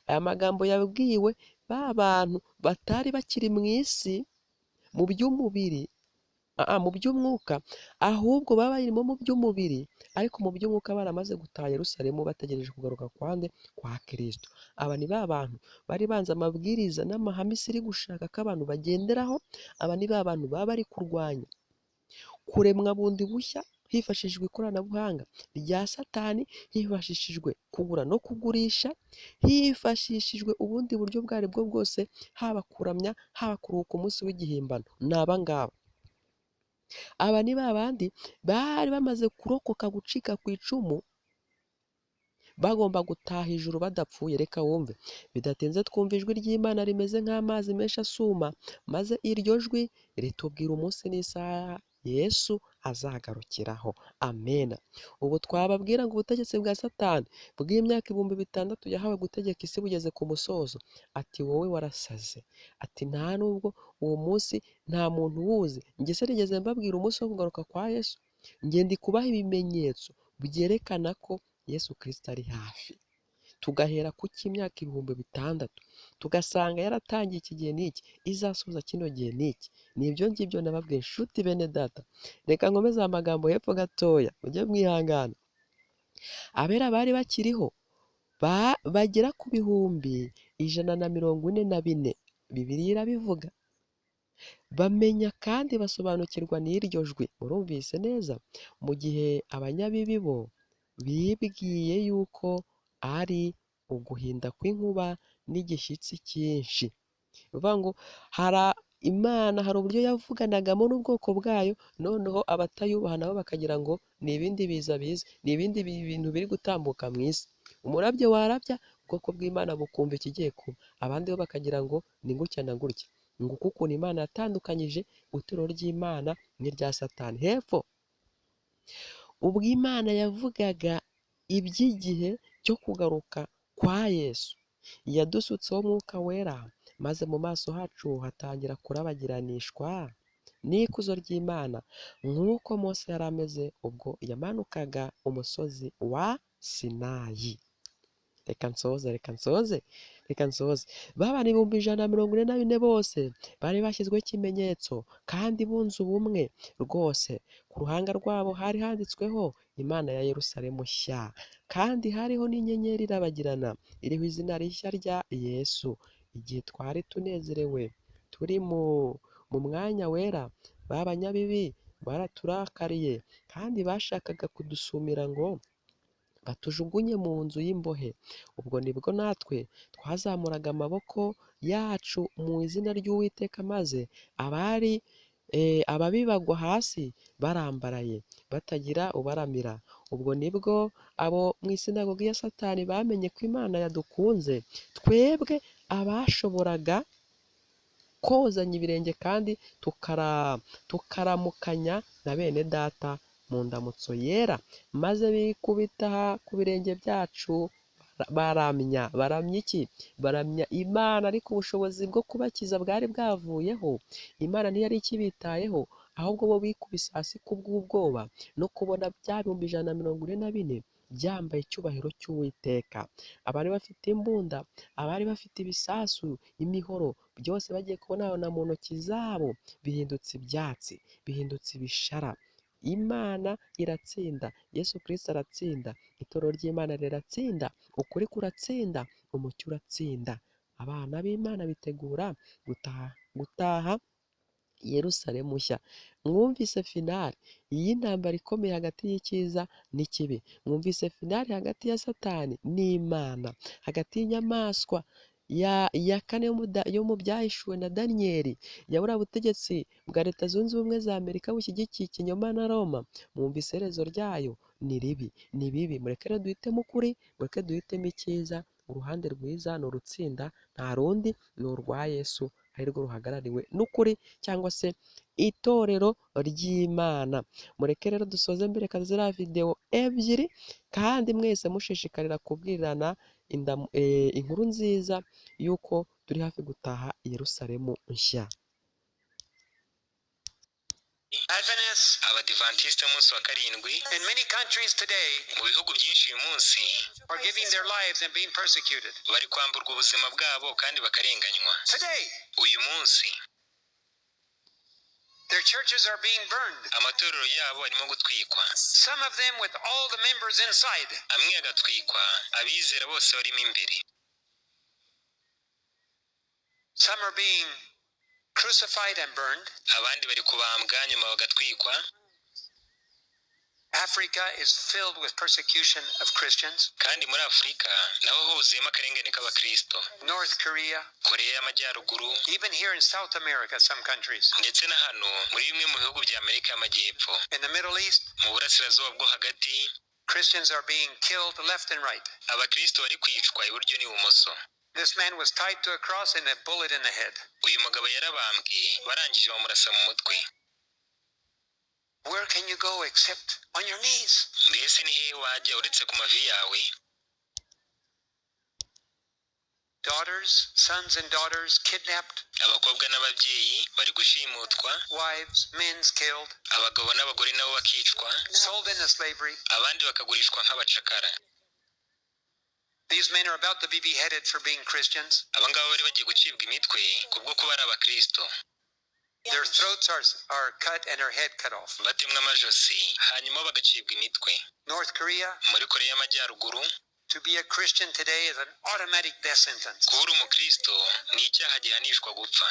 aya magambo yabwiwe ba bantu batari bakiri mu isi mu by'umubiri, mu by'umwuka, ahubwo baba barimo mu by'umubiri, ariko mu by'umwuka baramaze gutaha Yerusalemu bategereje kugaruka kwande kwa Kristo. Aba ni ba bantu bari banze amabwiriza n'amahame isi iri gushaka ko abantu bagenderaho. Aba ni ba bantu baba bari kurwanya kuremwa bundi bushya hifashishijwe ikoranabuhanga rya Satani, hifashishijwe kugura no kugurisha, hifashishijwe ubundi buryo ubwo ari bwo bwose, haba kuramya, haba kuruhuka umunsi w'igihimbano. Ni aba ngaba. Aba ni ba bandi bari bamaze kurokoka gucika ku icumu, bagomba gutaha ijuru badapfuye. Reka wumve, bidatinze twumva ijwi ry'Imana rimeze nk'amazi menshi asuma, maze iryo jwi ritubwira umunsi n'isaha Yesu azagarukiraho. Amena. Ubu twababwira ngo ubutegetsi bwa Satani bw'imyaka 6,000 yahawe gutegeka isi bugeze ku musozo. Ati wowe warasaze. Ati nta nubwo uwo munsi nta muntu uwuzi. Njye se nigeze mbabwira umunsi wo kugaruka kwa Yesu? Njye ndi kubaha ibimenyetso byerekana ko Yesu Kristo ari hafi. Tugahera ku cy'imyaka 6,000 tugasanga yaratangiye iki gihe n'iki, izasoza kino gihe n'iki. Nibyo ngibyo nababwiye nshuti bene data. Reka nkomeze amagambo hepfo gatoya, mujye mwihangana. Abera bari bakiriho bagera ku 144,000, Bibiliya irabivuga. Bamenya kandi basobanukirwa n'iryo jwi. Murumvise neza? Mu gihe abanyabibi bo bibwiye yuko ari uguhinda kw'inkuba n'igishyitsi cyinshi. Bivuga ngo Imana hari uburyo yavuganagamo n'ubwoko bwayo, noneho abatayubaha nabo bakagira ngo ni ibindi biza biza, ni ibindi bintu biri gutambuka mu isi. Umurabyo warabya, ubwoko bw'Imana bukumva ikigiye kuba. Abandi bo bakagira ngo ni gutya na gutya. Nguko ukuntu Imana yatandukanyije itorero ry'Imana n'irya Satani. Hepfo, ubwo Imana yavugaga iby'igihe cyo kugaruka kwa Yesu, yadusutseho Mwuka Wera, maze mu maso hacu hatangira kurabagiranishwa n'ikuzo ry'Imana, nk'uko Mose yari ameze ubwo yamanukaga umusozi wa Sinayi. Reka nsoze. Babana 144,000 bose bari bashyizweho ikimenyetso kandi bunze ubumwe rwose. Ku ruhanga rwabo hari handitsweho Imana ya Yerusalemu nshya, kandi hariho n'inyenyeri irabagirana iriho izina rishya rya Yesu. Igihe twari tunezerewe turi mu mwanya wera, b'abanyabibi baraturakariye kandi bashakaga kudusumira ngo batujugunye mu nzu y'imbohe. Ubwo nibwo natwe twazamuraga amaboko yacu mu izina ry'Uwiteka, maze ababi bagwa hasi barambaraye batagira ubaramira. Ubwo nibwo abo mu isinagogi ya Satani bamenye ko Imana yadukunze, twebwe abashoboraga kozanya ibirenge kandi tukaramukanya na bene data mu ndamutso yera, maze bikubita ku birenge byacu baramya Imana. Ariko ubushobozi bwo kubakiza bwari bwavuyeho. Imana ntiyari ikibitayeho, ahubwo bo bikubise hasi kubw'ubwoba no kubona bya 144,000 byambaye icyubahiro cy'Uwiteka. Abari bafite imbunda, abari bafite ibisasu, imihoro, byose bagiye kubona mu ntoki zabo bihindutse ibyatsi, bihindutse ibishara. Imana iratsinda, Yesu Kristo aratsinda, itorero ry'Imana riratsinda, ukuri kuratsinda, umucyo uratsinda. Abana b'Imana bitegura gutaha Yerusalemu nshya. Mwumvise finali y'intambara ikomeye hagati y'icyiza n'ikibi. Mwumvise finali hagati ya Satani n'Imana, hagati y'inyamaswa ya kane yo mu byahishuwe na Daniyeli, ya buriya butegetsi bwa Leta Zunze Ubumwe za Amerika bushyigikiye ikinyoma na Roma. Mwumvise iherezo ryayo ni ribi, ni bibi. Mureke rero duhitemo ukuri, mureke duhitemo icyiza. Uruhande rwiza ni urutsinda, nta rundi, ni urwa Yesu, ari rwo ruhagarariwe n'ukuri cyangwa se itorero ry'Imana. Mureke rero dusoze mbere ziriya videwo ebyiri, kandi mwese mushishikarira kubwirana inkuru nziza y'uko turi hafi gutaha i Yerusalemu nshya. Adventists, Abadivantisite umunsi wa karindwi, in many countries today, mu bihugu byinshi uyu munsi, are giving their lives and being persecuted. Bari kwamburwa ubuzima bwabo kandi bakarenganywa. Today, uyu munsi, their churches are being burned. Amatorero yabo arimo gutwikwa. Some of them with all the members inside. Amwe agatwikwa, abizera bose barimo imbere. Some are being crucified and burned. Abandi bari kubambwa nyuma bagatwikwa. Africa is filled with persecution of Christians. Kandi muri Afrika naho huzuyemo akarengane k'Abakristo. North Korea, Korea y'Amajyaruguru, even here in South America, some countries. Ndetse na hano muri bimwe mu bihugu bya Amerika y'Amajyepfo. In the Middle East, mu burasirazuba bwo hagati, Christians are being killed left and right. Abakristo bari kwicwa iburyo n'ibumoso. This man was tied to a cross and a bullet in the head. Uyu mugabo yarabambwe barangije bamurasa mu mutwe. Where can you go except on your knees? Mbese ni hehe wajya uretse ku mavi yawe? Daughters, sons and daughters kidnapped. Abakobwa n'ababyeyi bari gushimutwa. Wives, men killed. Abagabo n'abagore nabo bakicwa. Sold into slavery. Abandi bakagurishwa nk'abacakara. These men are about to be beheaded for being Christians. Abangaba bari bagiye gucibwa imitwe kubwo kuba ari Abakristo. Their throats are cut and their head cut off. Batemwa amajosi hanyuma bagacibwa imitwe. North Korea, muri Korea y'Amajyaruguru, to be a Christian today is an automatic death sentence. Kuba umukristo ni icyaha gihanishwa gupfa.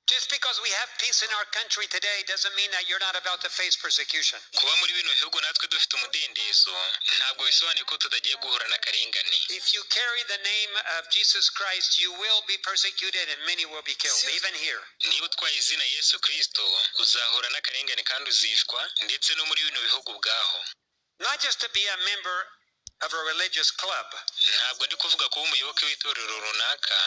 Just because we have peace in our country today doesn't mean that you're not about to face persecution. Kuba muri bino bihugu natwe dufite umudendezo ntabwo bisobanuye ko tutagiye guhura n'akarengane. If you carry the name of Jesus Christ, you will be persecuted and many will be killed, even here. Niba utwaye izina Yesu Kristo uzahura n'akarengane kandi uzishwa ndetse no muri bino bihugu bwaho. Not just to be a member of a religious club. Ntabwo ndi kuvuga kuba umuyoboke w'itorero runaka.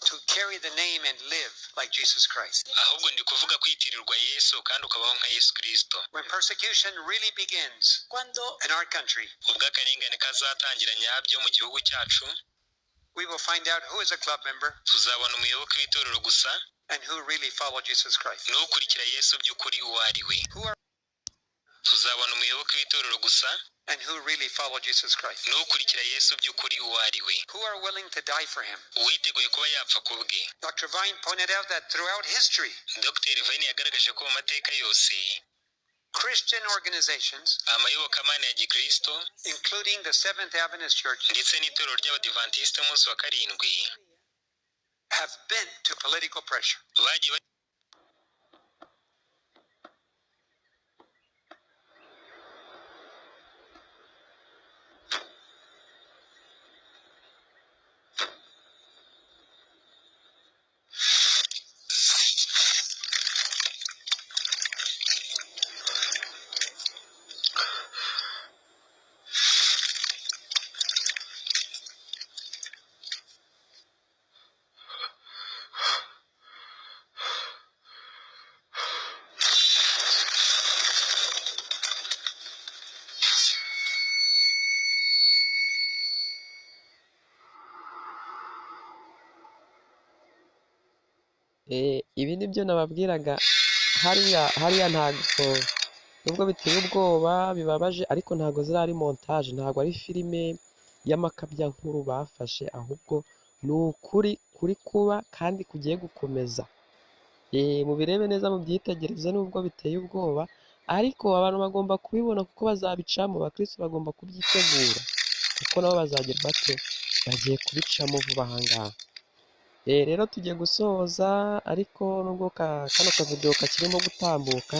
To carry the name and live like Jesus Christ. Ahubwo ndi kuvuga kwitirirwa Yesu kandi ukabaho nka Yesu Kristo. When persecution really begins in our country, ubwo akarengane kazatangira nyabyo mu gihugu cyacu, we will find out who is a club member. Tuzabona umuyoboke w'itorero gusa and who really follow Jesus Christ. N'ukurikira Yesu by'ukuri uwo ari we. Tuzabona umuyoboke w'itorero gusa and who really follow Jesus Christ. N'ukurikira Yesu by'ukuri uwo ari we. Who are willing to die for him. Uwiteguye kuba yapfa kubwe. Dr. Vine pointed out that throughout history, Dr. Vine yagaragaje ko mu mateka yose Christian organizations, amayobokamana ya Gikristo, including the Seventh Adventist Church, ndetse n'itorero ry'Abadivantisite umunsi wa karindwi, have been to political pressure. Ibi ni byo nababwiraga, hariya ntabwo, nubwo biteye ubwoba bibabaje, ariko ntabwo zirari montage, ntabwo ari filime y'amakabyankuru bafashe, ahubwo ni ukuri kuri kuba kandi kugiye gukomeza. Mubirebe neza mubyitegereze, nubwo biteye ubwoba, ariko abantu bagomba kubibona kuko bazabicamo. Abakristo bagomba kubyitegura kuko nabo bazagira bate, bagiye kubicamo vuba aha ngaha. Rero tugiye gusoza, ariko nubwo kano kavidewo kakirimo gutambuka,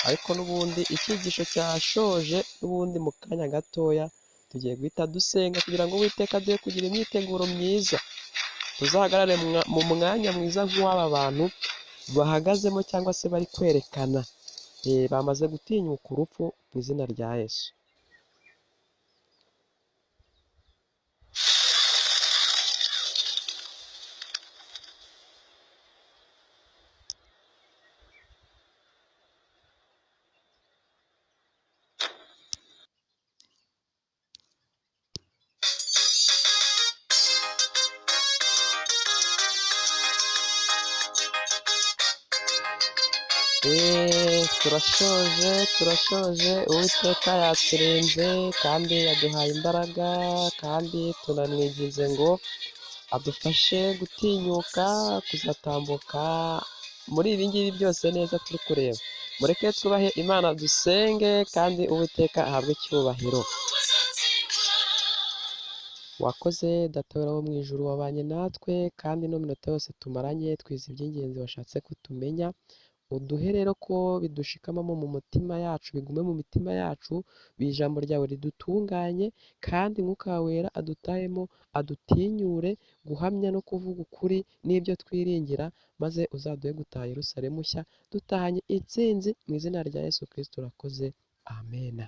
ariko n'ubundi icyigisho cyashoje, n'ubundi mu kanya gatoya tugiye guhita dusenga kugira ngo Uwiteka aduhe kugira imyiteguro myiza, tuzahagarare mu mwanya mwiza nk'uw'aba bantu bahagazemo cyangwa se bari kwerekana, bamaze gutinyuka urupfu mu izina rya Yesu. turashoje uwiteka yaturinze kandi yaduhaye imbaraga, kandi tunamwigize ngo adufashe gutinyuka kuzatambuka muri ibi ngibi byose neza turi kureba. Mureke twubahe Imana, dusenge kandi uwiteka ahabwe icyubahiro. Wakoze data wera wo mu ijuru, wabanye natwe kandi no minota yose tumaranye twize iby'ingenzi washatse kutumenya. Uduhe rero ko bidushikamamo mu mutima yacu, bigume mu mitima yacu, ijambo ryawe ridutunganye, kandi Mwuka wera adutahemo, adutinyure guhamya no kuvuga ukuri n'ibyo twiringira, maze uzaduhe gutaha Yerusalemu nshya dutahanye intsinzi, mu izina rya Yesu Kristo urakoze, amena.